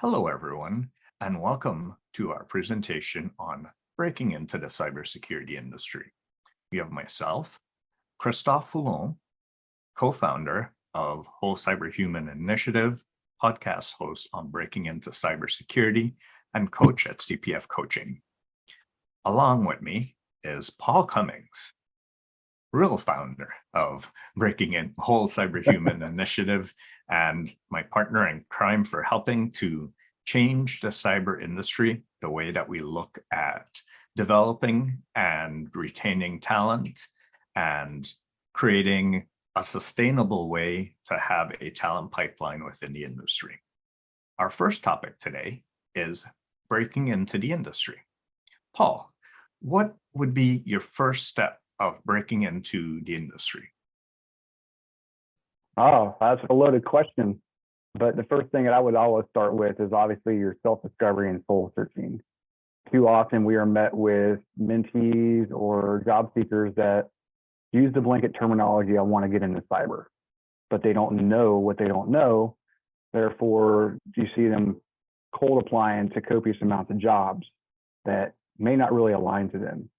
Hello, everyone, and welcome to our presentation on breaking into the cybersecurity industry. We have myself, Christophe Foulon, co-founder of Whole Cyberhuman Initiative, podcast host on Breaking Into Cybersecurity, and coach at CPF-Coaching. Along with me is Paul Cummings, real founder of Breaking In Whole Cyberhuman Initiative, and my partner in crime for helping to change the cyber industry, the way that we look at developing and retaining talent and creating a sustainable way to have a talent pipeline within the industry. Our first topic today is breaking into the industry. Paul, what would be your first step of breaking into the industry? Oh, that's a loaded question. But the first thing that I would always start with is obviously your self-discovery and soul searching. Too often we are met with mentees or job seekers that use the blanket terminology, I want to get into cyber, but they don't know what they don't know. Therefore, you see them cold applying to copious amounts of jobs that may not really align to them.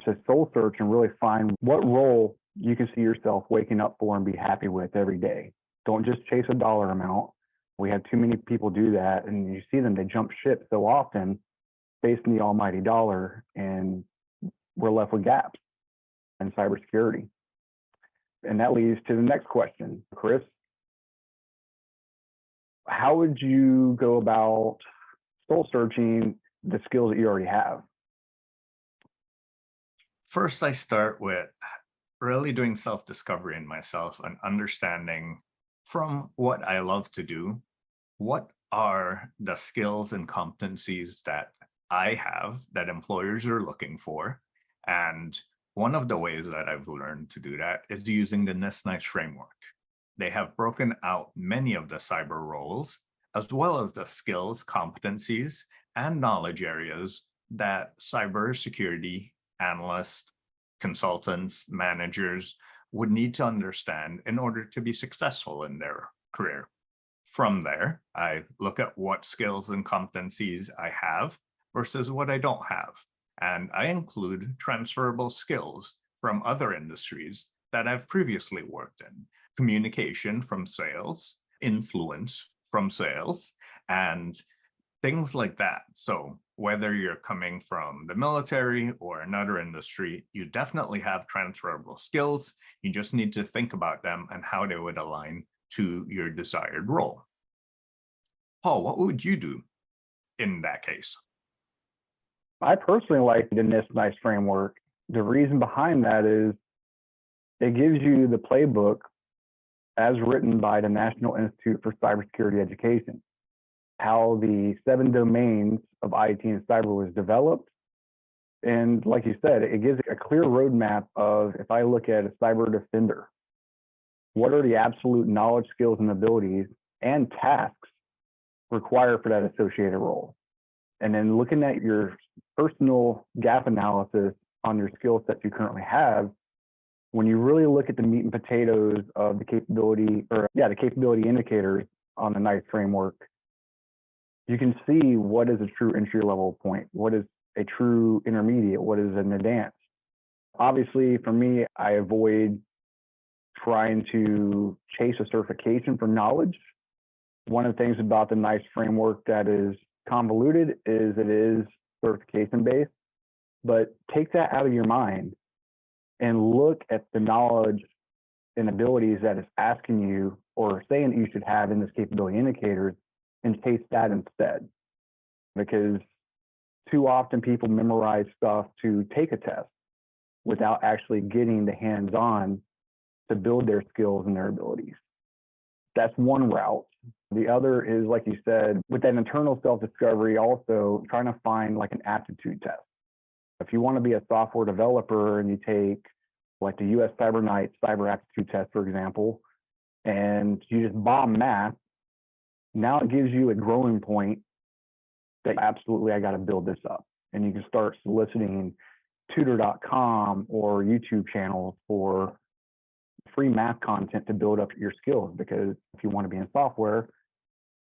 So soul search and really find what role you can see yourself waking up for and be happy with every day. Don't just chase a dollar amount. We have too many people do that, and you see them, they jump ship so often based on the almighty dollar, and we're left with gaps in cybersecurity. And that leads to the next question, Chris. How would you go about soul searching the skills that you already have? First, I start with really doing self-discovery in myself and understanding from what I love to do, what are the skills and competencies that I have that employers are looking for. And one of the ways that I've learned to do that is using the NIST framework. They have broken out many of the cyber roles, as well as the skills, competencies, and knowledge areas that cybersecurity analysts, consultants, managers would need to understand in order to be successful in their career. From there, I look at what skills and competencies I have versus what I don't have. And I include transferable skills from other industries that I've previously worked in. Communication from sales, influence from sales, and things like that. So whether you're coming from the military or another industry, you definitely have transferable skills. You just need to think about them and how they would align to your desired role. Paul, what would you do in that case? I personally like the NIST framework. The reason behind that is it gives you the playbook as written by the National Institute for Cybersecurity Education, how the 7 domains of IT and cyber was developed. And like you said, it gives a clear roadmap of, if I look at a cyber defender, what are the absolute knowledge, skills, and abilities and tasks required for that associated role? And then looking at your personal gap analysis on your skill sets you currently have, when you really look at the meat and potatoes of the capability indicators on the NICE framework, you can see what is a true entry level point, what is a true intermediate, what is an advanced. Obviously, for me, I avoid trying to chase a certification for knowledge. One of the things about the NICE framework that is convoluted is it is certification based, but take that out of your mind and look at the knowledge and abilities that it's asking you or saying that you should have in this capability indicators and chase that instead. Because too often people memorize stuff to take a test without actually getting the hands-on to build their skills and their abilities. That's one route. The other is, like you said, with that internal self-discovery, also trying to find like an aptitude test. If you want to be a software developer and you take like the US Cyber Knight Cyber Aptitude Test, for example, and you just bomb math, now it gives you a growing point that absolutely I got to build this up. And you can start soliciting tutor.com or YouTube channels for free math content to build up your skills, because if you want to be in software,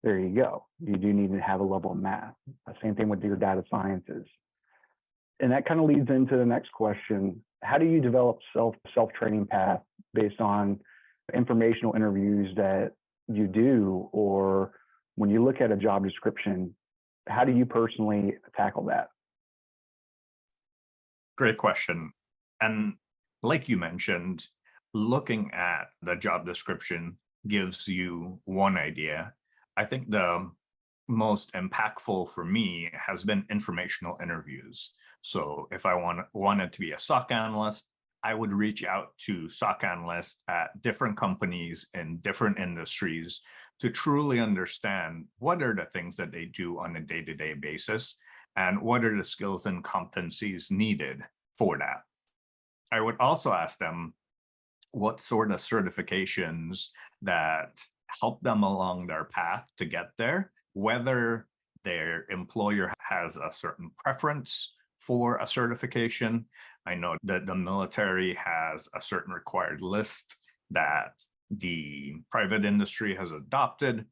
There you go. You do need to have a level of math. Same thing with your data sciences. And that kind of leads into the next question. How do you develop self-training path based on informational interviews that you do, or when you look at a job description, how do you personally tackle that? Great question. And like you mentioned, looking at the job description gives you one idea. I think the most impactful for me has been informational interviews. So if I wanted to be a SOC analyst, I would reach out to SOC analysts at different companies in different industries to truly understand what are the things that they do on a day-to-day basis and what are the skills and competencies needed for that. I would also ask them what sort of certifications that help them along their path to get there, whether their employer has a certain preference for a certification. I know that the military has a certain required list that the private industry has adopted,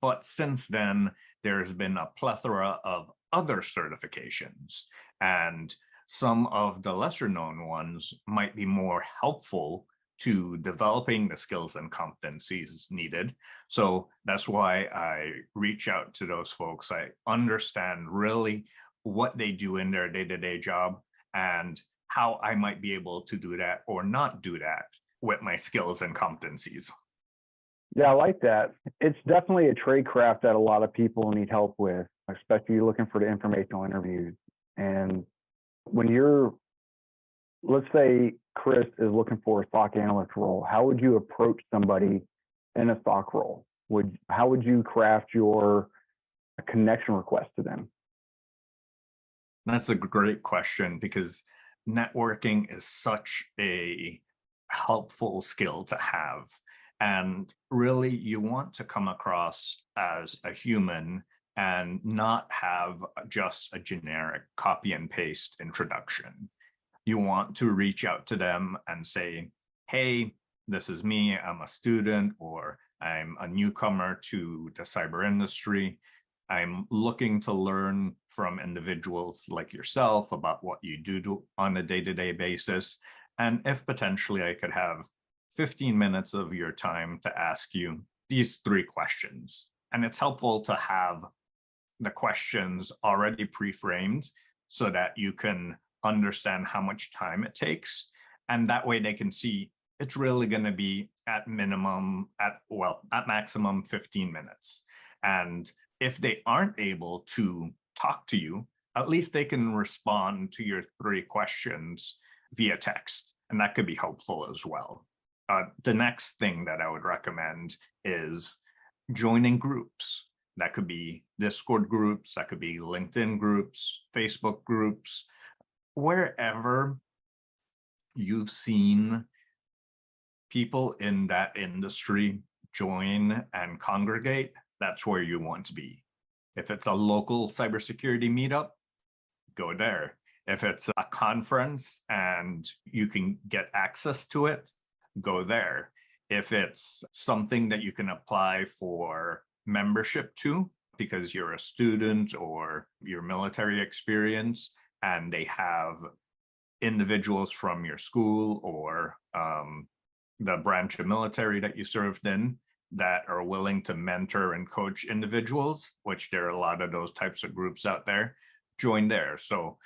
but since then, there's been a plethora of other certifications, and some of the lesser known ones might be more helpful to developing the skills and competencies needed. So that's why I reach out to those folks. I understand really what they do in their day-to-day job and how I might be able to do that or not do that with my skills and competencies. Yeah, I like that. It's definitely a trade craft that a lot of people need help with, especially looking for the informational interviews. And when let's say Chris is looking for a SOC analyst role, how would you approach somebody in a SOC role? How would you craft your connection request to them? That's a great question because networking is such a helpful skill to have. And really, you want to come across as a human and not have just a generic copy and paste introduction. You want to reach out to them and say, hey, this is me, I'm a student, or I'm a newcomer to the cyber industry. I'm looking to learn from individuals like yourself about what you do on a day-to-day basis. And if potentially I could have 15 minutes of your time to ask you these 3 questions. And it's helpful to have the questions already pre-framed so that you can understand how much time it takes. And that way they can see it's really going to be at maximum 15 minutes. And if they aren't able to talk to you, at least they can respond to your 3 questions via text. And that could be helpful as well. The next thing that I would recommend is joining groups. That could be Discord groups, that could be LinkedIn groups, Facebook groups, wherever you've seen people in that industry join and congregate, that's where you want to be. If it's a local cybersecurity meetup, go there. If it's a conference and you can get access to it, go there. If it's something that you can apply for membership to because you're a student or your military experience and they have individuals from your school or the branch of military that you served in that are willing to mentor and coach individuals, which there are a lot of those types of groups out there, join there. So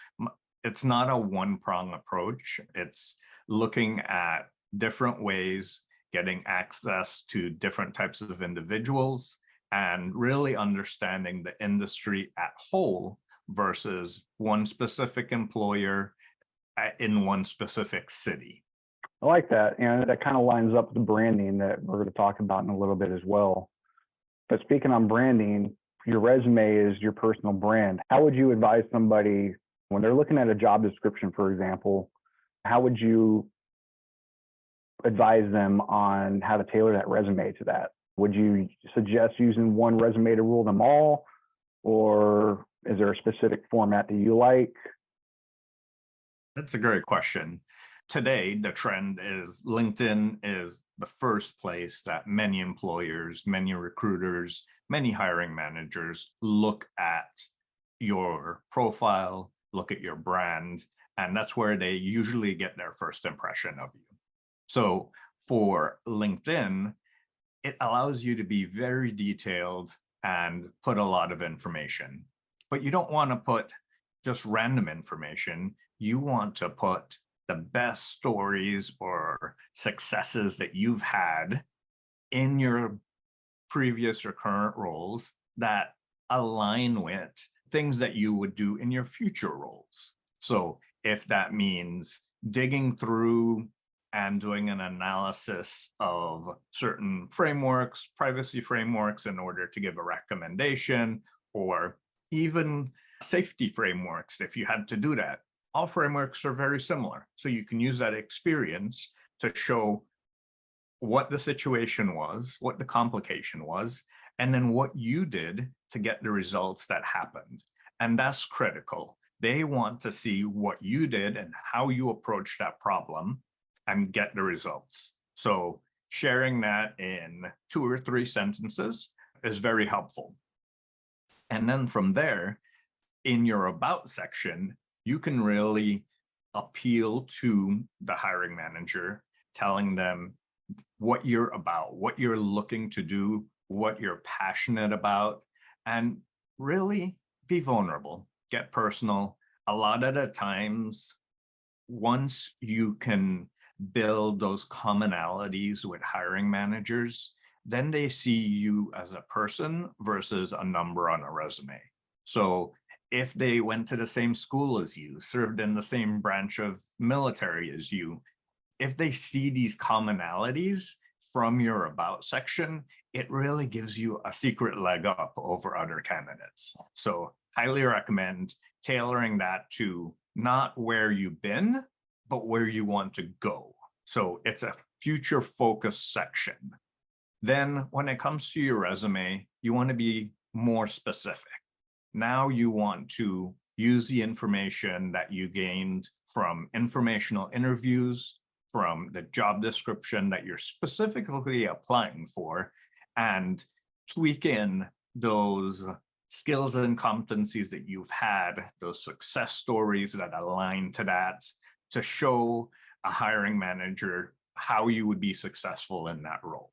it's not a one-prong approach. It's looking at different ways, getting access to different types of individuals, and really understanding the industry at whole versus one specific employer in one specific city. I like that. And that kind of lines up with the branding that we're going to talk about in a little bit as well. But speaking on branding, your resume is your personal brand. How would you advise somebody when they're looking at a job description, for example, how would you advise them on how to tailor that resume to that? Would you suggest using one resume to rule them all? Or is there a specific format that you like? That's a great question. Today, the trend is LinkedIn is the first place that many employers, many recruiters, many hiring managers look at your profile, look at your brand, and that's where they usually get their first impression of you. So for LinkedIn, it allows you to be very detailed and put a lot of information. But you don't want to put just random information. You want to put the best stories or successes that you've had in your previous or current roles that align with things that you would do in your future roles. So if that means digging through and doing an analysis of certain frameworks, privacy frameworks, in order to give a recommendation, or even safety frameworks, if you had to do that, all frameworks are very similar. So you can use that experience to show what the situation was, what the complication was, and then what you did to get the results that happened. And that's critical. They want to see what you did and how you approached that problem and get the results. So sharing that in 2 or 3 sentences is very helpful. And then from there, in your about section, you can really appeal to the hiring manager, telling them what you're about, what you're looking to do, what you're passionate about, and really be vulnerable, get personal. A lot of the times, once you can build those commonalities with hiring managers, then they see you as a person versus a number on a resume. So if they went to the same school as you, served in the same branch of military as you, if they see these commonalities from your about section, it really gives you a secret leg up over other candidates. So highly recommend tailoring that to not where you've been, but where you want to go. So it's a future focus section. Then when it comes to your resume, you want to be more specific. Now you want to use the information that you gained from informational interviews, from the job description that you're specifically applying for, and tweak in those skills and competencies that you've had, those success stories that align to that, to show a hiring manager how you would be successful in that role.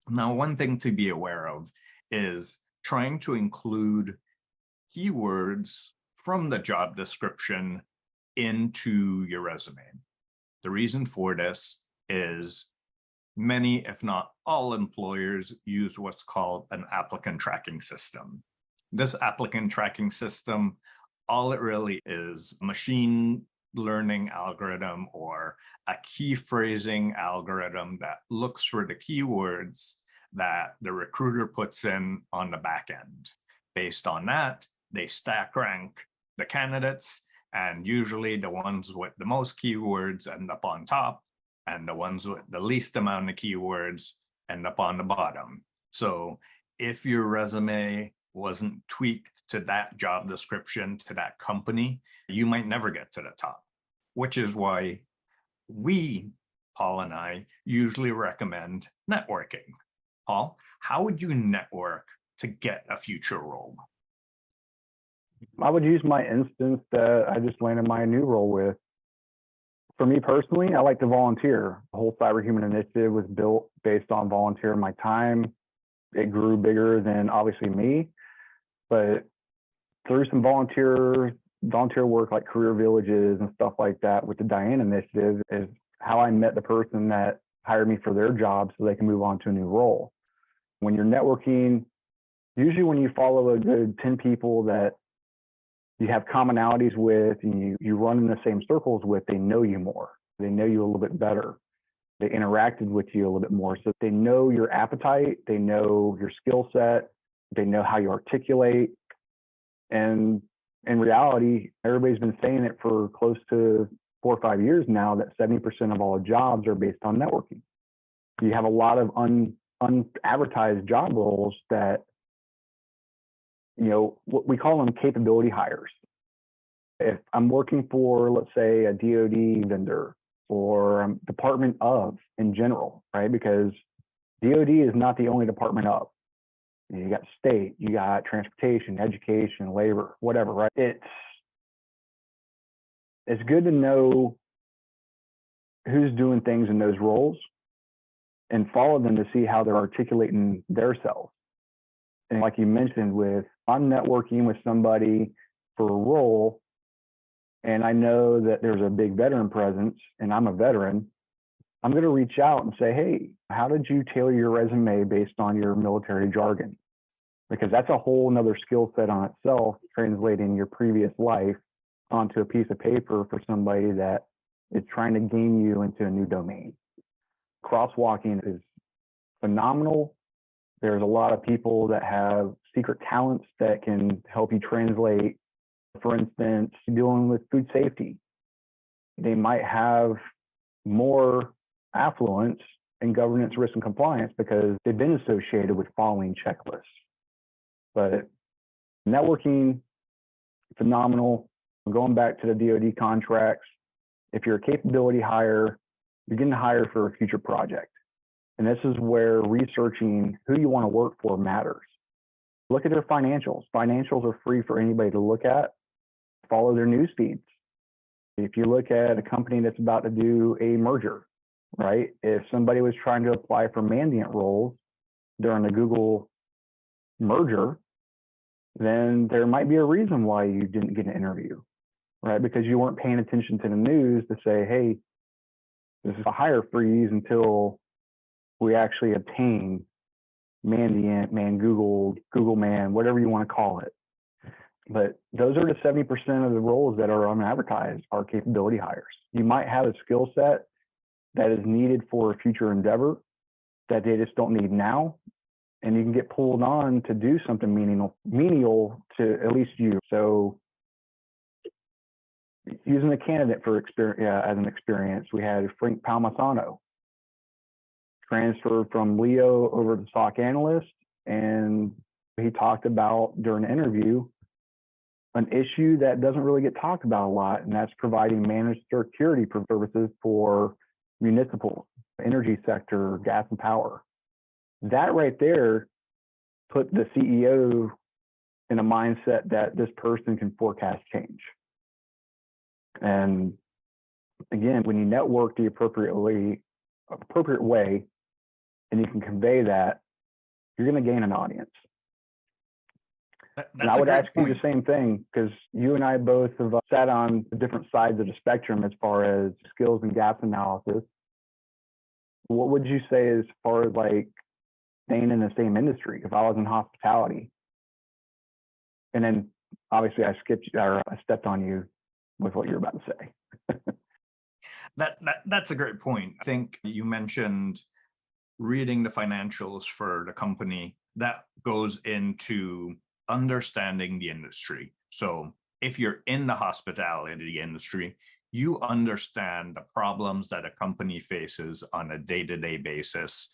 Now, one thing to be aware of is trying to include keywords from the job description into your resume. The reason for this is many, if not all, employers use what's called an applicant tracking system. This applicant tracking system, all it really is machine learning algorithm or a key phrasing algorithm that looks for the keywords that the recruiter puts in on the back end. Based on that, they stack rank the candidates, and usually the ones with the most keywords end up on top, and the ones with the least amount of keywords end up on the bottom. So if your resume wasn't tweaked to that job description, to that company, you might never get to the top, which is why we, Paul and I, usually recommend networking. Paul, how would you network to get a future role? I would use my instance that I just landed my new role with. For me personally, I like to volunteer. The whole Cyber Human Initiative was built based on volunteering my time. It grew bigger than obviously me, but through some volunteer work like career villages and stuff like that with the Diane Initiative is how I met the person that hired me for their job so they can move on to a new role. When you're networking, usually when you follow a good 10 people that you have commonalities with and you run in the same circles with, they know you more. They know you a little bit better. They interacted with you a little bit more. So they know your appetite, they know your skill set, they know how you articulate. And in reality, everybody's been saying it for close to 4 or 5 years now that 70% of all jobs are based on networking. You have a lot of unadvertised job roles that, you know, what we call them capability hires. If I'm working for, let's say, a DoD vendor or Department of in general, right? Because DoD is not the only department of. You got state, you got transportation, education, labor, whatever, right? It's good to know who's doing things in those roles and follow them to see how they're articulating their selves. And like you mentioned, with I'm networking with somebody for a role, and I know that there's a big veteran presence, and I'm a veteran, I'm going to reach out and say, hey, how did you tailor your resume based on your military jargon? Because that's a whole nother skill set on itself, translating your previous life onto a piece of paper for somebody that is trying to gain you into a new domain. Crosswalking is phenomenal. There's a lot of people that have secret talents that can help you translate. For instance, dealing with food safety. They might have more affluence in governance, risk, and compliance because they've been associated with following checklists. But networking, phenomenal. Going back to the DoD contracts, if you're a capability hire, you're getting hired for a future project. And this is where researching who you want to work for matters. Look at their financials. Financials are free for anybody to look at. Follow their news feeds. If you look at a company that's about to do a merger, right? If somebody was trying to apply for Mandiant roles during the Google merger, then there might be a reason why you didn't get an interview, right? Because you weren't paying attention to the news to say, hey, this is a hire freeze until we actually obtain Mandiant, Google Man, whatever you want to call it. But those are the 70% of the roles that are unadvertised are capability hires. You might have a skill set that is needed for a future endeavor that they just don't need now. And you can get pulled on to do something menial to at least you. So using a candidate for experience as an experience, we had Frank Palmisano transferred from Leo over to SOC analyst. And he talked about during the interview an issue that doesn't really get talked about a lot, and that's providing managed security services for municipal, energy sector, gas and power. That right there put the CEO in a mindset that this person can forecast change. And again, when you network the appropriate way, and you can convey that, you're going to gain an audience. And I would ask you the same thing, because you and I both have sat on different sides of the spectrum as far as skills and gaps analysis. What would you say as far as like staying in the same industry? If I was in hospitality, and then obviously I stepped on you with what you're about to say. That's a great point. I think you mentioned reading the financials for the company. That goes into understanding the industry. So if you're in the hospitality industry, you understand the problems that a company faces on a day-to-day basis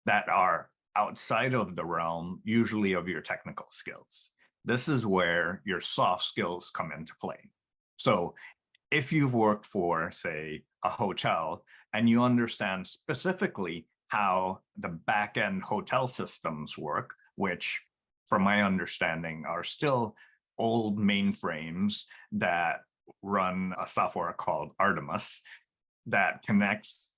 that are outside of the realm, usually of your technical skills. This is where your soft skills come into play. So if you've worked for, say, a hotel, and you understand specifically how the back-end hotel systems work, which from my understanding are still old mainframes that run a software called Artemis that connects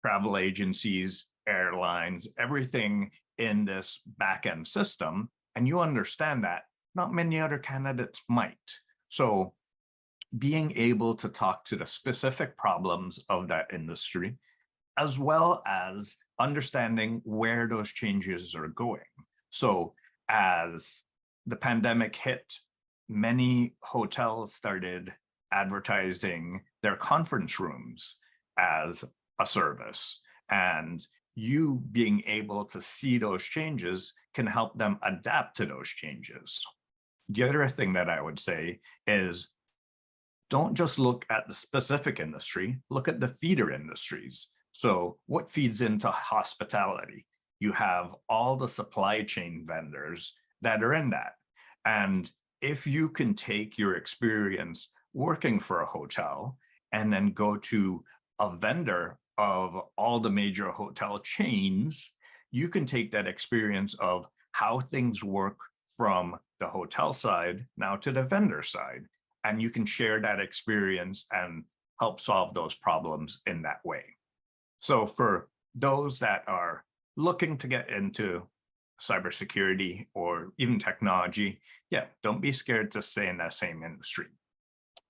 travel agencies, airlines, everything in this back-end system, and you understand that, not many other candidates might. So being able to talk to the specific problems of that industry, as well as understanding where those changes are going. So as the pandemic hit, many hotels started advertising their conference rooms as a service. And you being able to see those changes can help them adapt to those changes. The other thing that I would say is don't just look at the specific industry, look at the feeder industries. So what feeds into hospitality? You have all the supply chain vendors that are in that. And if you can take your experience working for a hotel and then go to a vendor of all the major hotel chains, you can take that experience of how things work from the hotel side now to the vendor side. And you can share that experience and help solve those problems in that way. So for those that are looking to get into cybersecurity or even technology, yeah, don't be scared to stay in that same industry.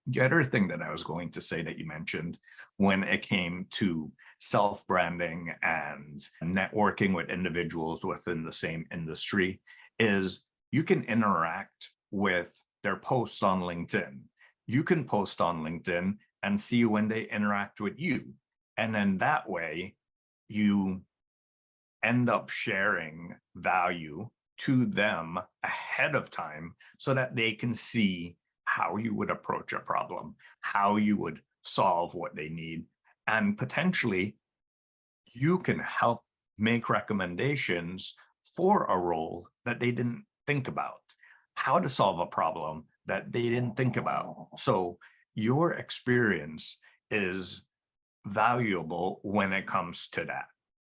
The other thing that I was going to say that you mentioned when it came to self-branding and networking with individuals within the same industry is you can interact with their posts on LinkedIn. You can post on LinkedIn and see when they interact with you. And then that way you end up sharing value to them ahead of time so that they can see how you would approach a problem, how you would solve what they need, and potentially you can help make recommendations for a role that they didn't think about, how to solve a problem that they didn't think about. So your experience is valuable when it comes to that.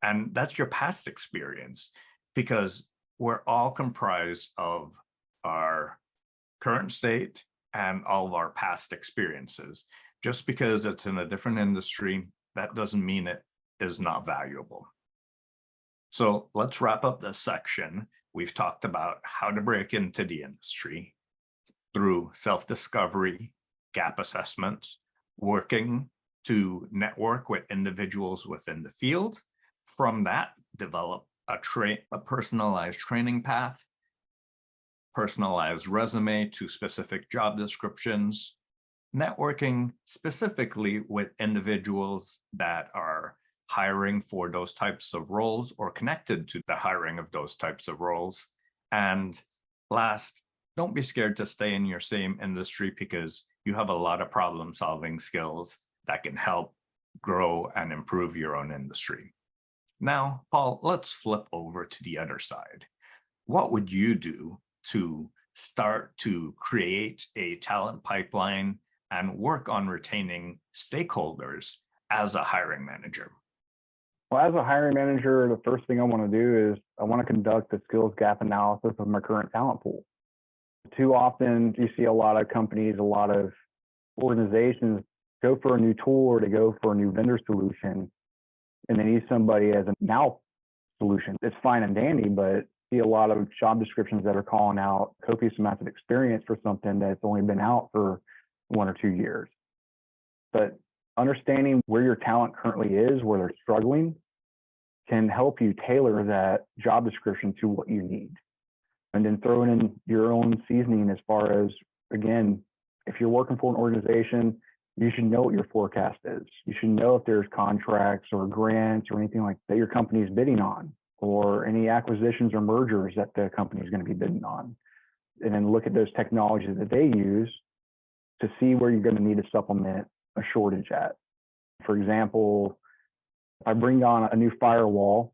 And that's your past experience because we're all comprised of our current state and all of our past experiences. Just because it's in a different industry, that doesn't mean it is not valuable. So let's wrap up this section. We've talked about how to break into the industry through self-discovery, gap assessments, working to network with individuals within the field. From that, develop a personalized training path, personalized resume to specific job descriptions, networking specifically with individuals that are hiring for those types of roles or connected to the hiring of those types of roles. And last, don't be scared to stay in your same industry because you have a lot of problem solving skills that can help grow and improve your own industry. Now, Paul, let's flip over to the other side. What would you do to start to create a talent pipeline and work on retaining stakeholders as a hiring manager? Well, as a hiring manager, the first thing I want to do is I want to conduct a skills gap analysis of my current talent pool. Too often, you see a lot of companies, a lot of organizations go for a new tool or to go for a new vendor solution, and they need somebody as a now solution. It's fine and dandy, but see a lot of job descriptions that are calling out copious amounts of experience for something that's only been out for 1 or 2 years. But understanding where your talent currently is, where they're struggling, can help you tailor that job description to what you need. And then throwing in your own seasoning as far as, again, if you're working for an organization, you should know what your forecast is. You should know if there's contracts or grants or anything like that your company is bidding on, or any acquisitions or mergers that the company is going to be bidding on. And then look at those technologies that they use to see where you're going to need to supplement a shortage at. For example, if I bring on a new firewall,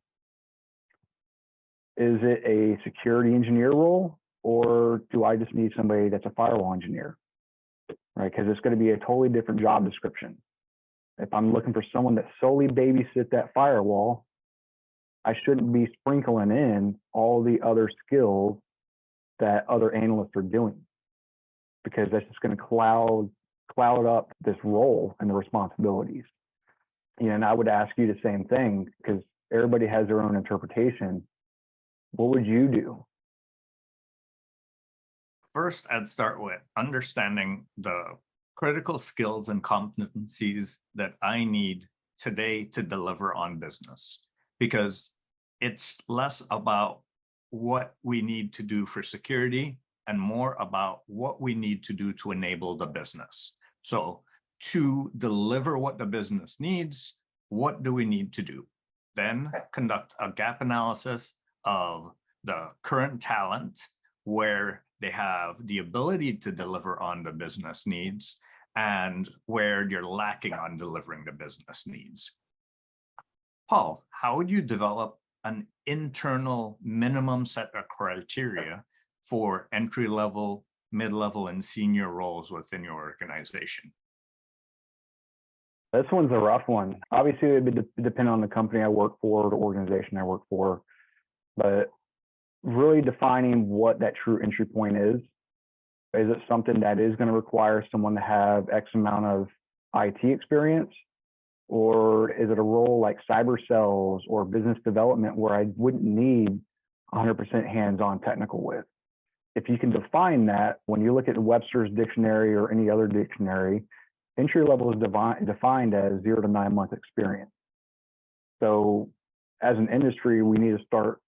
is it a security engineer role, or do I just need somebody that's a firewall engineer? Right, because it's going to be a totally different job description. If I'm looking for someone that solely babysit that firewall, I shouldn't be sprinkling in all the other skills that other analysts are doing, because that's just going to cloud up this role and the responsibilities. And I would ask you the same thing, because everybody has their own interpretation. What would you do? First, I'd start with understanding the critical skills and competencies that I need today to deliver on business, because it's less about what we need to do for security and more about what we need to do to enable the business. So to deliver what the business needs, what do we need to do? Then conduct a gap analysis of the current talent where they have the ability to deliver on the business needs and where you're lacking on delivering the business needs. Paul, how would you develop an internal minimum set of criteria for entry-level mid-level, and senior roles within your organization? This one's a rough one. Obviously, it would depend on the company I work for, the organization I work for, but really defining what that true entry point is. Is it something that is going to require someone to have X amount of IT experience? Or is it a role like cyber sales or business development where I wouldn't need 100% hands-on technical with? If you can define that, when you look at Webster's dictionary or any other dictionary, entry level is defined as 0 to 9 month experience. So as an industry, we need to start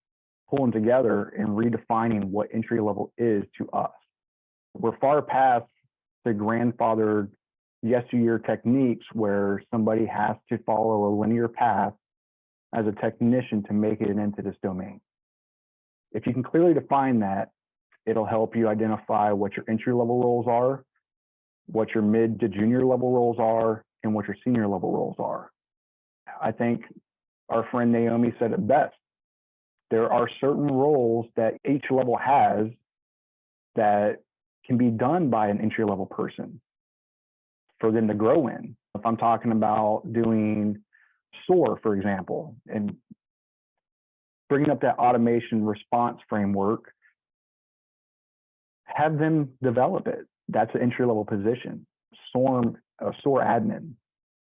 pulling together and redefining what entry level is to us. We're far past the grandfathered yesteryear techniques where somebody has to follow a linear path as a technician to make it into this domain. If you can clearly define that, it'll help you identify what your entry level roles are, what your mid to junior level roles are, and what your senior level roles are. I think our friend Naomi said it best. There are certain roles that each level has that can be done by an entry level person for them to grow in. If I'm talking about doing SOAR, for example, and bringing up that automation response framework, have them develop it. That's an entry level position. SOAR admin,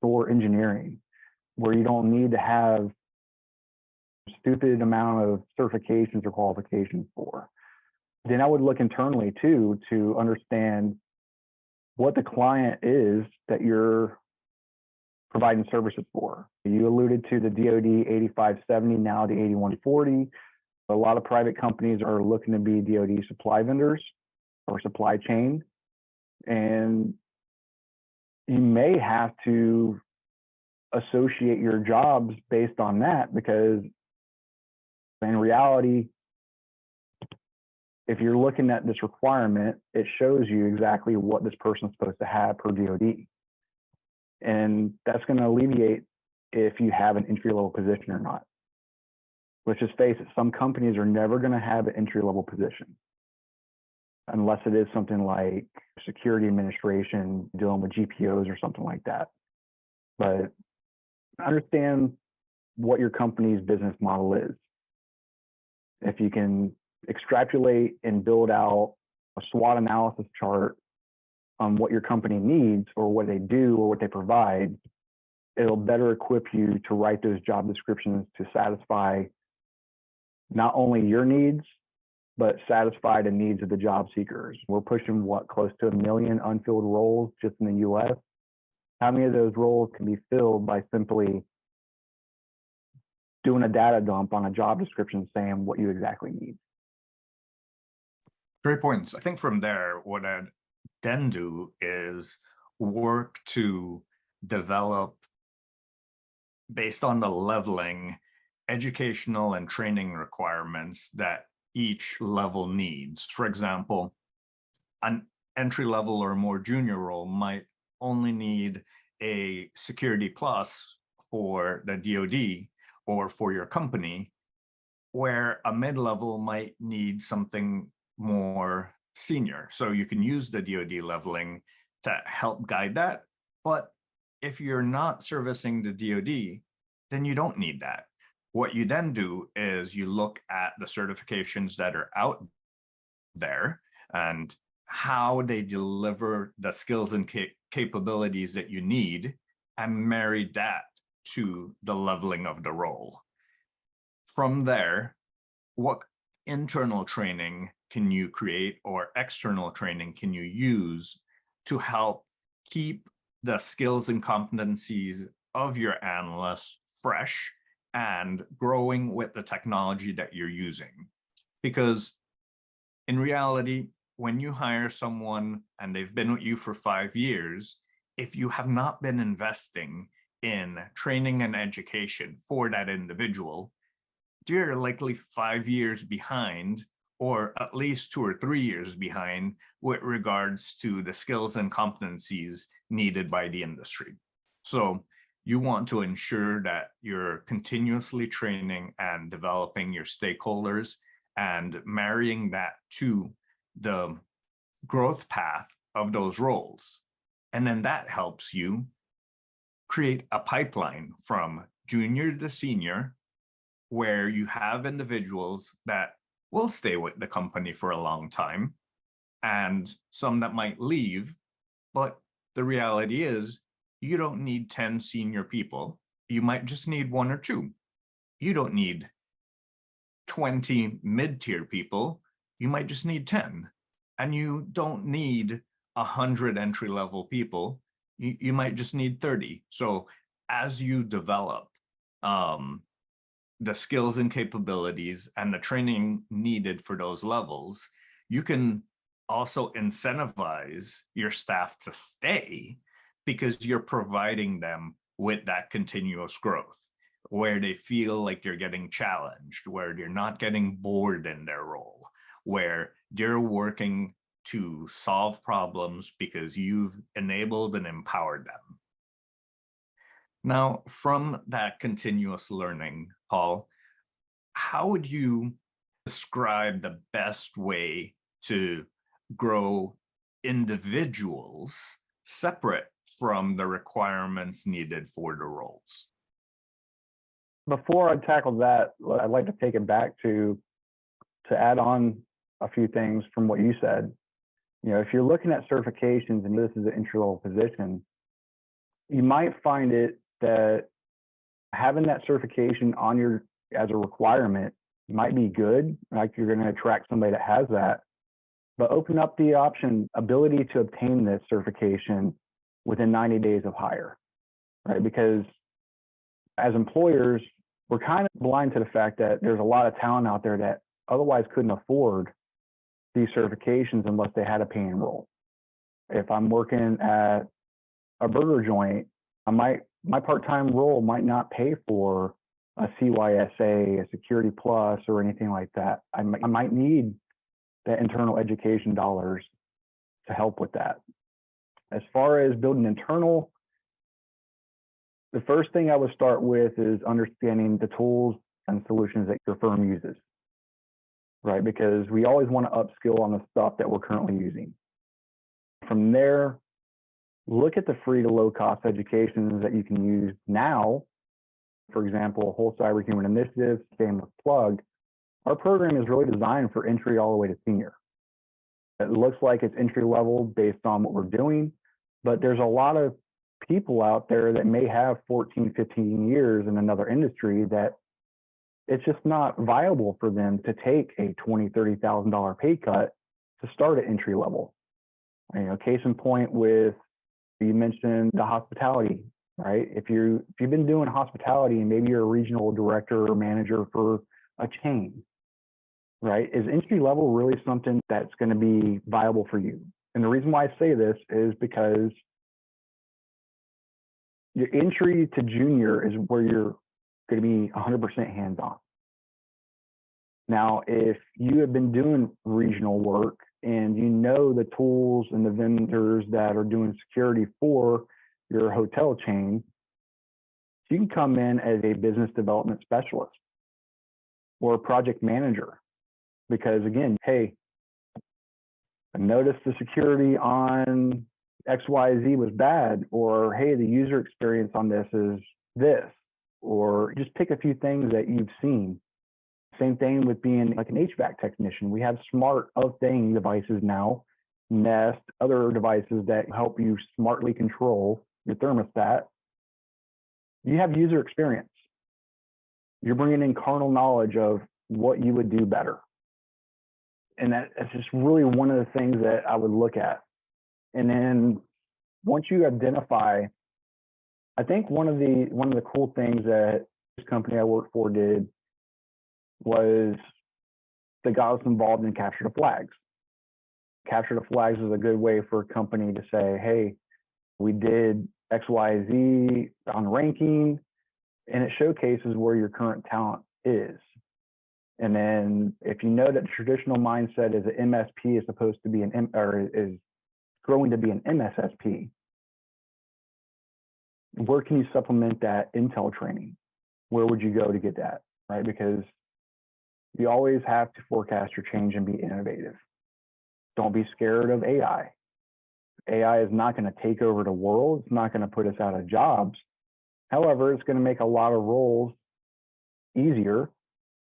SOAR engineering, where you don't need to have stupid amount of certifications or qualifications for. Then I would look internally too to understand what the client is that you're providing services for. You alluded to the DoD 8570, now the 8140. A lot of private companies are looking to be DoD supply vendors or supply chain. And you may have to associate your jobs based on that, because in reality, if you're looking at this requirement, it shows you exactly what this person's supposed to have per DoD. And that's going to alleviate if you have an entry-level position or not. Let's just face it, some companies are never going to have an entry-level position unless it is something like security administration, dealing with GPOs or something like that. But understand what your company's business model is. If you can extrapolate and build out a SWOT analysis chart on what your company needs or what they do or what they provide, it'll better equip you to write those job descriptions to satisfy not only your needs, but satisfy the needs of the job seekers. We're pushing close to 1 million unfilled roles just in the US. How many of those roles can be filled by simply doing a data dump on a job description saying what you exactly need? Great points. I think from there, what I'd then do is work to develop, based on the leveling, educational and training requirements that each level needs. For example, an entry level or more junior role might only need a Security Plus for the DoD or for your company, where a mid-level might need something more senior. So you can use the DoD leveling to help guide that. But if you're not servicing the DoD, then you don't need that. What you then do is you look at the certifications that are out there and how they deliver the skills and capabilities that you need, and marry that to the leveling of the role. From there, what internal training can you create or external training can you use to help keep the skills and competencies of your analysts fresh and growing with the technology that you're using? Because in reality, when you hire someone and they've been with you for 5 years, if you have not been investing in training and education for that individual, you're likely 5 years behind, or at least 2 or 3 years behind with regards to the skills and competencies needed by the industry. So you want to ensure that you're continuously training and developing your stakeholders and marrying that to the growth path of those roles. And then that helps you create a pipeline from junior to senior, where you have individuals that will stay with the company for a long time and some that might leave. But the reality is, you don't need 10 senior people. You might just need one or two. You don't need 20 mid-tier people. You might just need 10. And you don't need 100 entry-level people. You might just need 30. So as you develop the skills and capabilities and the training needed for those levels, you can also incentivize your staff to stay because you're providing them with that continuous growth, where they feel like they're getting challenged, where they're not getting bored in their role, where they're working to solve problems because you've enabled and empowered them. Now, from that continuous learning, Paul, how would you describe the best way to grow individuals separate from the requirements needed for the roles? Before I tackle that, I'd like to take it back to add on a few things from what you said. If you're looking at certifications and this is an entry-level position, you might find it that having that certification on your as a requirement might be good, like you're going to attract somebody that has that, but open up the ability to obtain this certification within 90 days of hire, right? Because as employers, we're kind of blind to the fact that there's a lot of talent out there that otherwise couldn't afford these certifications unless they had a paying role. If I'm working at a burger joint, my part-time role might not pay for a CYSA, a Security Plus, or anything like that. I might need the internal education dollars to help with that. As far as building internal, the first thing I would start with is understanding the tools and solutions that your firm uses, right? Because we always want to upskill on the stuff that we're currently using. From there, look at the free to low cost educations that you can use now. For example, Whole Cyber Human Initiative, shameless plug, our program is really designed for entry all the way to senior. It looks like it's entry level based on what we're doing, but there's a lot of people out there that may have 14, 15 years in another industry that it's just not viable for them to take a $20,000, $30,000 pay cut to start at entry level. Case in point with, you mentioned the hospitality, right? If you've been doing hospitality and maybe you're a regional director or manager for a chain, right? Is entry level really something that's going to be viable for you? And the reason why I say this is because your entry to junior is where you're going to be 100% hands-on. Now, if you have been doing regional work and you know the tools and the vendors that are doing security for your hotel chain, you can come in as a business development specialist or a project manager. Because again, hey, I noticed the security on XYZ was bad, or hey, the user experience on this is this, or just pick a few things that you've seen. Same thing with being like an HVAC technician. We have smart of thing devices now, Nest, other devices that help you smartly control your thermostat. You have user experience. You're bringing in carnal knowledge of what you would do better. And that's just really one of the things that I would look at. And then once you identify, I think one of the cool things that this company I worked for did was they got us involved in capture the flags. Capture the flags is a good way for a company to say, hey, we did XYZ on ranking, and it showcases where your current talent is. And then if you know that the traditional mindset is an MSP is supposed to be is growing to be an MSSP, where can you supplement that intel training? Where would you go to get that, right? Because you always have to forecast your change and be innovative. Don't be scared of AI. AI is not going to take over the world. It's not going to put us out of jobs. However, it's going to make a lot of roles easier,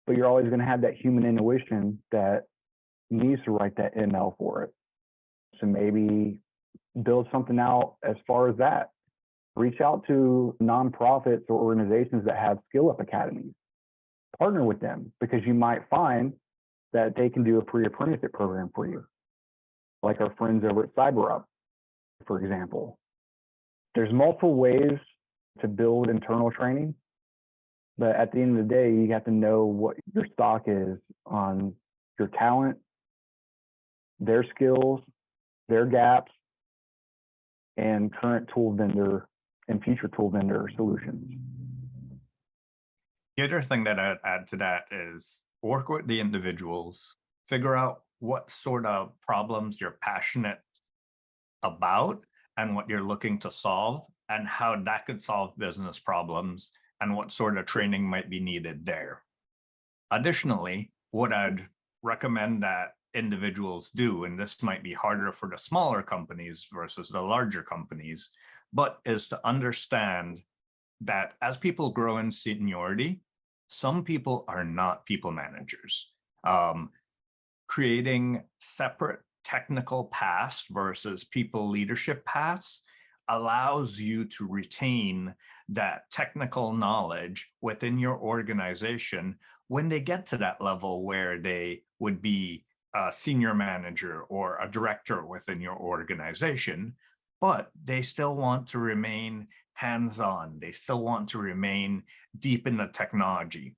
but you're always going to have that human intuition that needs to write that ML for it. So maybe build something out as far as that. Reach out to nonprofits or organizations that have skill up academies. Partner with them, because you might find that they can do a pre-apprenticeship program for you, like our friends over at CyberUp, for example. There's multiple ways to build internal training, but at the end of the day, you have to know what your stock is on your talent, their skills, their gaps, and current tool vendor and future tool vendor solutions. The other thing that I'd add to that is work with the individuals, figure out what sort of problems you're passionate about and what you're looking to solve, and how that could solve business problems and what sort of training might be needed there. Additionally, what I'd recommend that individuals do, and this might be harder for the smaller companies versus the larger companies, but is to understand that as people grow in seniority, some people are not people managers. Creating separate technical paths versus people leadership paths allows you to retain that technical knowledge within your organization when they get to that level where they would be a senior manager or a director within your organization, but they still want to remain hands-on. They still want to remain deep in the technology.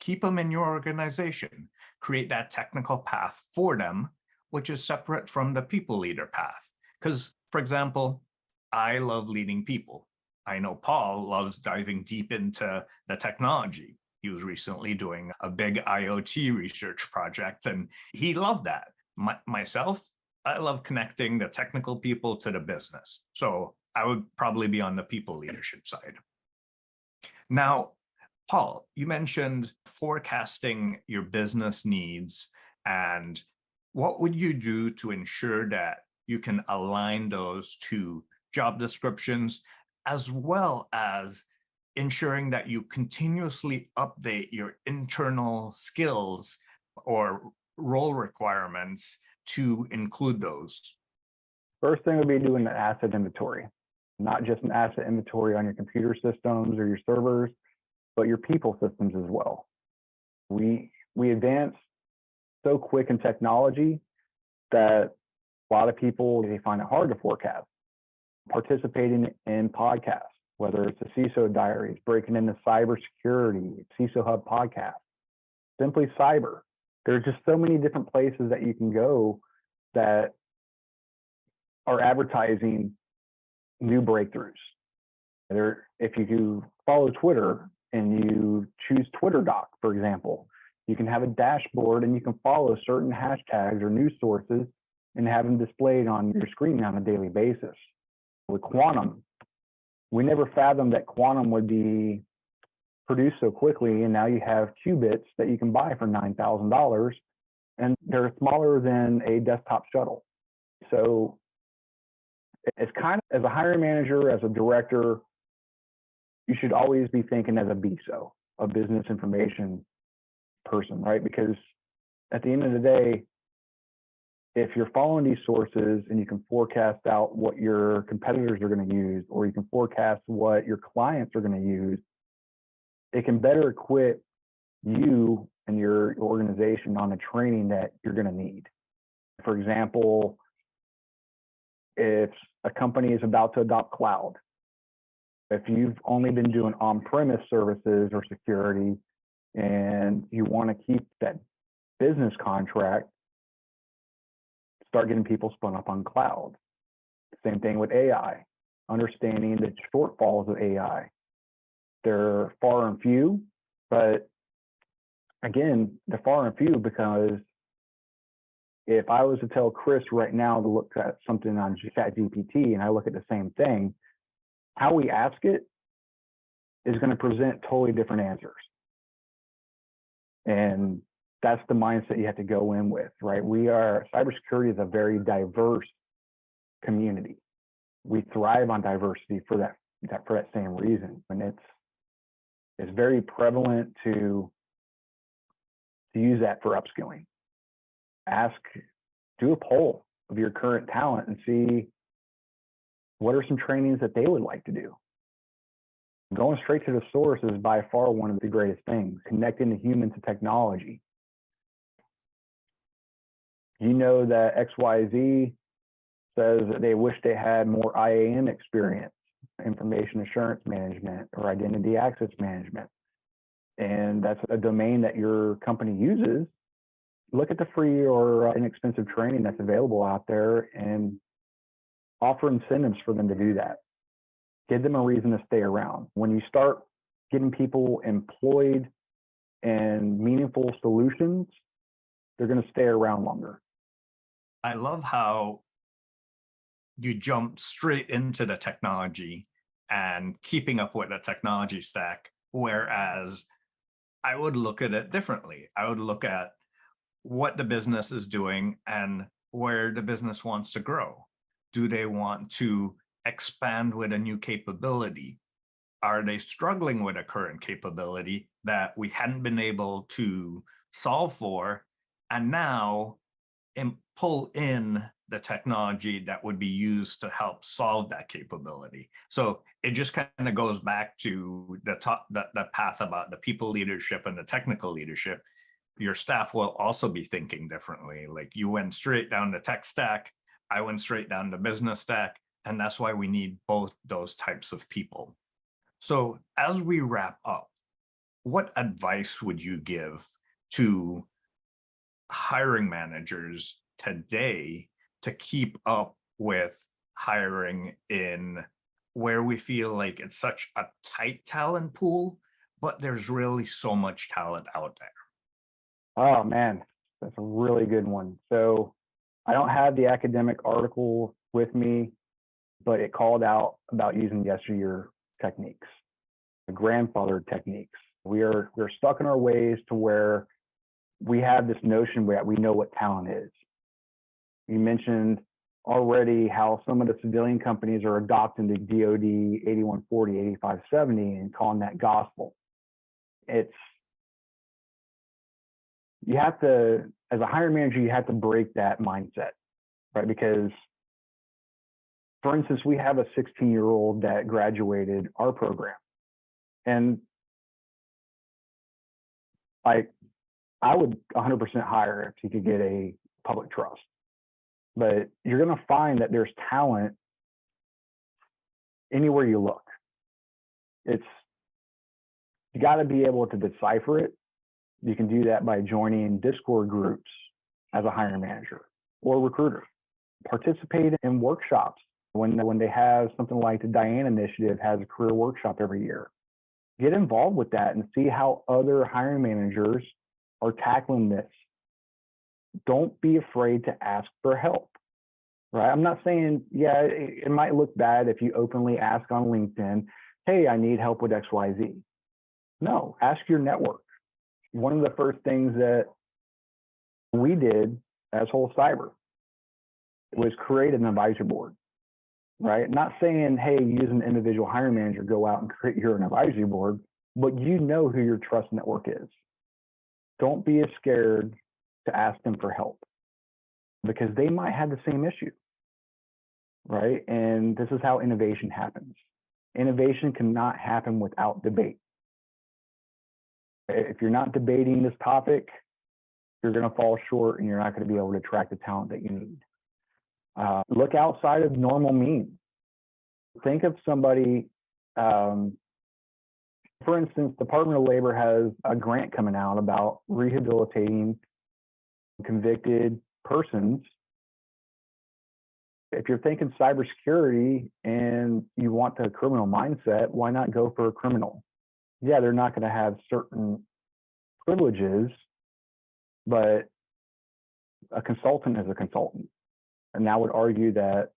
Keep them in your organization. Create that technical path for them, which is separate from the people leader path. Because, for example, I love leading people. I know Paul loves diving deep into the technology. He was recently doing a big IoT research project, and he loved that. Myself, I love connecting the technical people to the business. So I would probably be on the people leadership side. Now, Paul, you mentioned forecasting your business needs, and what would you do to ensure that you can align those to job descriptions, as well as ensuring that you continuously update your internal skills or role requirements to include those? First thing would be doing an asset inventory, not just an asset inventory on your computer systems or your servers, but your people systems as well. We advance so quick in technology that a lot of people, they find it hard to forecast. Participating in podcasts, whether it's the CISO Diaries, Breaking Into Cybersecurity, CISO Hub podcast, Simply Cyber. There's just so many different places that you can go that are advertising new breakthroughs. If you follow Twitter and you choose Twitter Doc, for example, you can have a dashboard and you can follow certain hashtags or news sources and have them displayed on your screen on a daily basis. With quantum, we never fathomed that quantum would be produced so quickly, and now you have qubits that you can buy for $9,000, and they're smaller than a desktop shuttle. So it's kind of, as a hiring manager, as a director, you should always be thinking as a BISO, a business information person, right? Because at the end of the day, if you're following these sources and you can forecast out what your competitors are going to use, or you can forecast what your clients are going to use, it can better equip you and your organization on the training that you're going to need. For example, if a company is about to adopt cloud, if you've only been doing on-premise services or security and you want to keep that business contract, start getting people spun up on cloud. Same thing with AI, understanding the shortfalls of AI. They're far and few, but again, they're far and few because if I was to tell Chris right now to look at something on ChatGPT and I look at the same thing, how we ask it is going to present totally different answers. And that's the mindset you have to go in with, right? Cybersecurity is a very diverse community. We thrive on diversity for that same reason. And it's very prevalent to use that for upskilling. Do a poll of your current talent and see what are some trainings that they would like to do. Going straight to the source is by far one of the greatest things, connecting the human to technology. You know that XYZ says that they wish they had more IAM experience, information assurance management or identity access management. And that's a domain that your company uses. Look at the free or inexpensive training that's available out there and offer incentives for them to do that. Give them a reason to stay around. When you start getting people employed in meaningful solutions, they're going to stay around longer. I love how you jump straight into the technology and keeping up with the technology stack, whereas I would look at it differently. I would look at what the business is doing and where the business wants to grow. Do they want to expand with a new capability? Are they struggling with a current capability that we hadn't been able to solve for? And now pull in the technology that would be used to help solve that capability. So it just kind of goes back to the path about the people leadership and the technical leadership. Your staff will also be thinking differently. Like you went straight down the tech stack, I went straight down the business stack, and that's why we need both those types of people. So as we wrap up, what advice would you give to hiring managers today to keep up with hiring in where we feel like it's such a tight talent pool, but there's really so much talent out there? Oh man, that's a really good one. So I don't have the academic article with me, but it called out about using yesteryear techniques, the grandfather techniques. We're stuck in our ways to where we have this notion that we know what talent is. You mentioned already how some of the civilian companies are adopting the DoD 8140, 8570 and calling that gospel. You have to, as a hiring manager, you have to break that mindset, right? Because, for instance, we have a 16-year-old that graduated our program. And I would 100% hire if he could get a public trust. But you're going to find that there's talent anywhere you look. You got to be able to decipher it. You can do that by joining Discord groups as a hiring manager or recruiter. Participate in workshops when they have something like the Diane Initiative has a career workshop every year. Get involved with that and see how other hiring managers are tackling this. Don't be afraid to ask for help, right? I'm not saying, yeah, it might look bad if you openly ask on LinkedIn, hey, I need help with XYZ. No, ask your network. One of the first things that we did as Whole Cyber was create an advisory board, right? Not saying, hey, use an individual hiring manager, go out and create your own advisory board, but you know who your trust network is. Don't be as scared to ask them for help because they might have the same issue, right? And this is how innovation happens. Innovation cannot happen without debate. If you're not debating this topic, you're going to fall short and you're not going to be able to attract the talent that you need. Look outside of normal means. Think of somebody, for instance, Department of Labor has a grant coming out about rehabilitating convicted persons. If you're thinking cybersecurity and you want the criminal mindset, why not go for a criminal? Yeah, they're not going to have certain privileges, but a consultant is a consultant. And I would argue that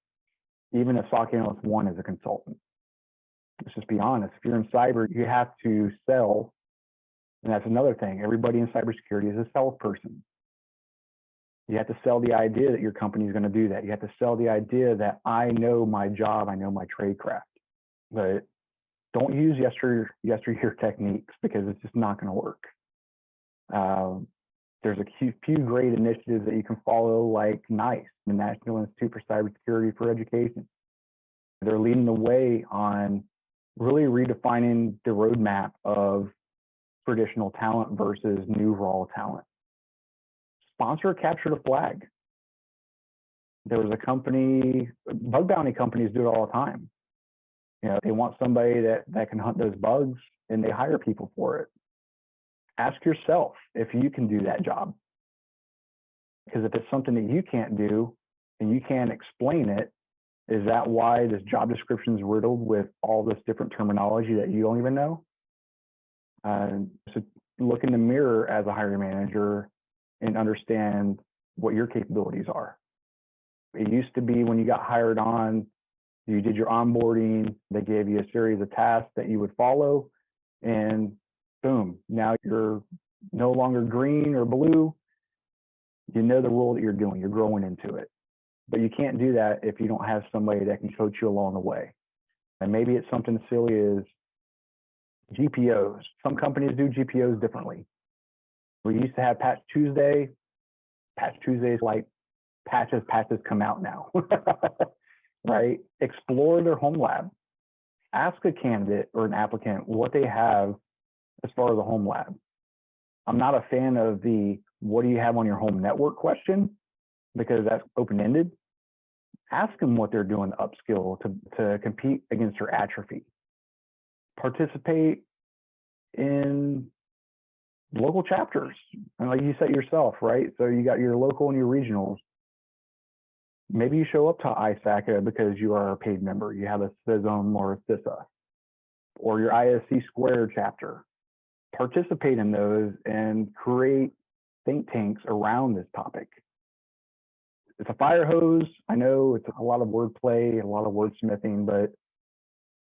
even a SOC analyst 1 is a consultant. Let's just be honest. If you're in cyber, you have to sell And that's another thing. Everybody in cybersecurity is a salesperson. You have to sell the idea that your company is going to do that. You have to sell the idea that I know my job, I know my trade craft. But don't use yesteryear techniques, because it's just not going to work. There's a few great initiatives that you can follow, like NICE, the National Institute for Cybersecurity for Education. They're leading the way on really redefining the roadmap of traditional talent versus new raw talent. Sponsor capture the flag. There was a company, bug bounty companies do it all the time. They want somebody that can hunt those bugs, and they hire people for it. Ask yourself if you can do that job. Because if it's something that you can't do and you can't explain it, is that why this job description is riddled with all this different terminology that you don't even know? So look in the mirror as a hiring manager and understand what your capabilities are. It used to be when you got hired on, you did your onboarding, they gave you a series of tasks that you would follow, and boom, now you're no longer green or blue. You know the role that you're doing, you're growing into it. But you can't do that if you don't have somebody that can coach you along the way. And maybe it's something as silly as GPOs. Some companies do GPOs differently. We used to have Patch Tuesday. Patch Tuesday is like patches come out now, right? Explore their home lab. Ask a candidate or an applicant what they have as far as a home lab. I'm not a fan of the what do you have on your home network question, because that's open-ended. Ask them what they're doing to upskill to compete against your atrophy. Participate in local chapters. And like you said yourself, right? So you got your local and your regionals. Maybe you show up to ISACA because you are a paid member. You have a CISM or a CISA, or your ISC Square chapter. Participate in those and create think tanks around this topic. It's a fire hose. I know it's a lot of wordplay, a lot of wordsmithing, but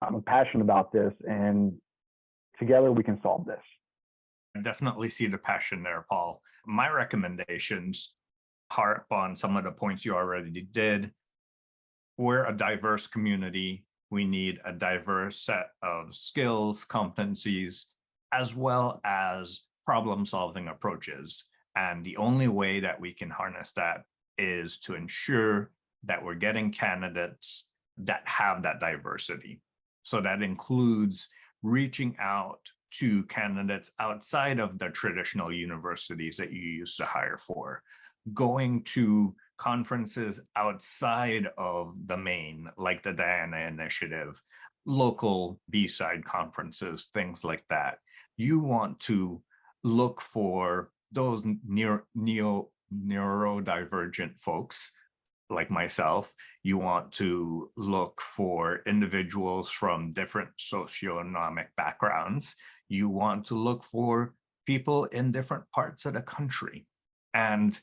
I'm passionate about this, and together we can solve this. I definitely see the passion there, Paul. My recommendations harp on some of the points you already did. We're a diverse community. We need a diverse set of skills, competencies, as well as problem-solving approaches. And the only way that we can harness that is to ensure that we're getting candidates that have that diversity. So that includes reaching out to candidates outside of the traditional universities that you used to hire for, going to conferences outside of the main, like the Diana Initiative, local B-side conferences, things like that. You want to look for those neurodivergent folks like myself. You want to look for individuals from different socioeconomic backgrounds. You want to look for people in different parts of the country. And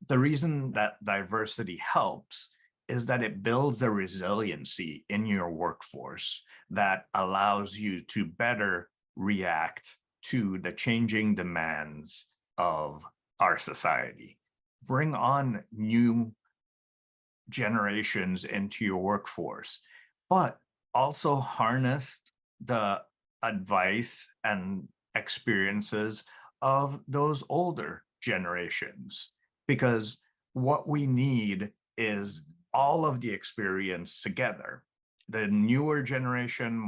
the reason that diversity helps is that it builds a resiliency in your workforce that allows you to better react to the changing demands of our society. Bring on new generations into your workforce, but also harness the advice and experiences of those older generations, because what we need is all of the experience together. The newer generation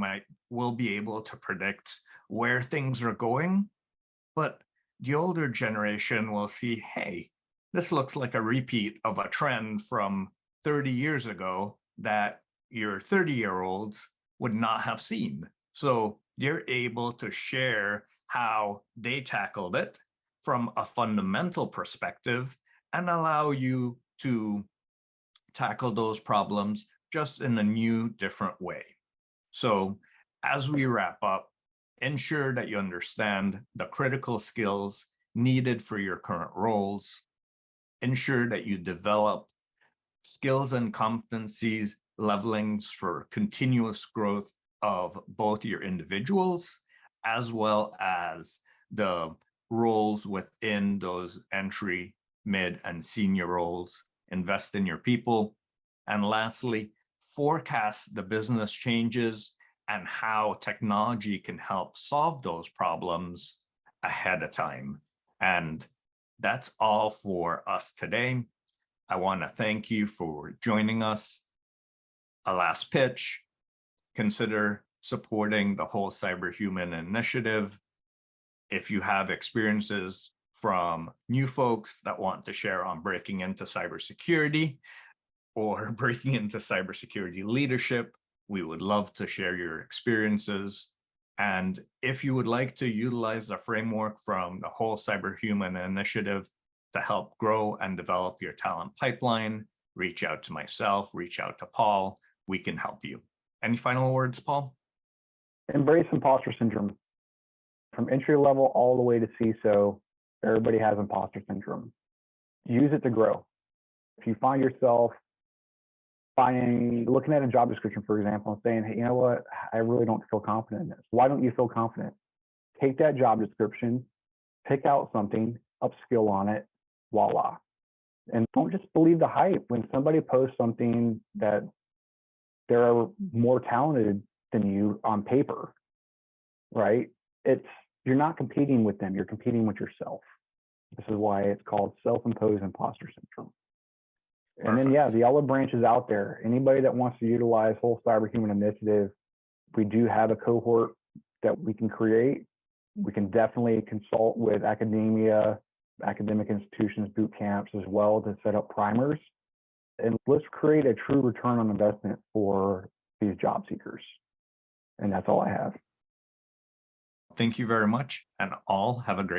will be able to predict where things are going, but the older generation will see, hey, this looks like a repeat of a trend from 30 years ago that your 30-year-olds would not have seen. So you're able to share how they tackled it from a fundamental perspective and allow you to tackle those problems just in a new, different way. So as we wrap up, ensure that you understand the critical skills needed for your current roles. Ensure that you develop skills and competencies levelings for continuous growth of both your individuals as well as the roles within those entry, mid, and senior roles, invest in your people, and lastly, forecast the business changes and how technology can help solve those problems ahead of time. And that's all for us today. I want to thank you for joining us. A last pitch: consider supporting the whole Cyberhuman initiative. If you have experiences from new folks that want to share on breaking into cybersecurity or breaking into cybersecurity leadership, we would love to share your experiences. And if you would like to utilize the framework from the whole Cyberhuman initiative to help grow and develop your talent pipeline, reach out to myself, reach out to Paul. We can help you. Any final words, Paul? Embrace imposter syndrome. From entry level all the way to CISO, everybody has imposter syndrome. Use it to grow. If you find yourself looking at a job description, for example, and saying, hey, you know what, I really don't feel confident in this. Why don't you feel confident? Take that job description, pick out something, upskill on it, voila. And don't just believe the hype. When somebody posts something that they're more talented than you on paper, right? You're not competing with them, you're competing with yourself. This is why it's called self-imposed imposter syndrome. And then, yeah, the olive branch is out there. Anybody that wants to utilize whole Cyberhuman initiative, we do have a cohort that we can create. We can definitely consult with academia, academic institutions, boot camps as well to set up primers. And let's create a true return on investment for these job seekers. And that's all I have. Thank you very much, and all have a great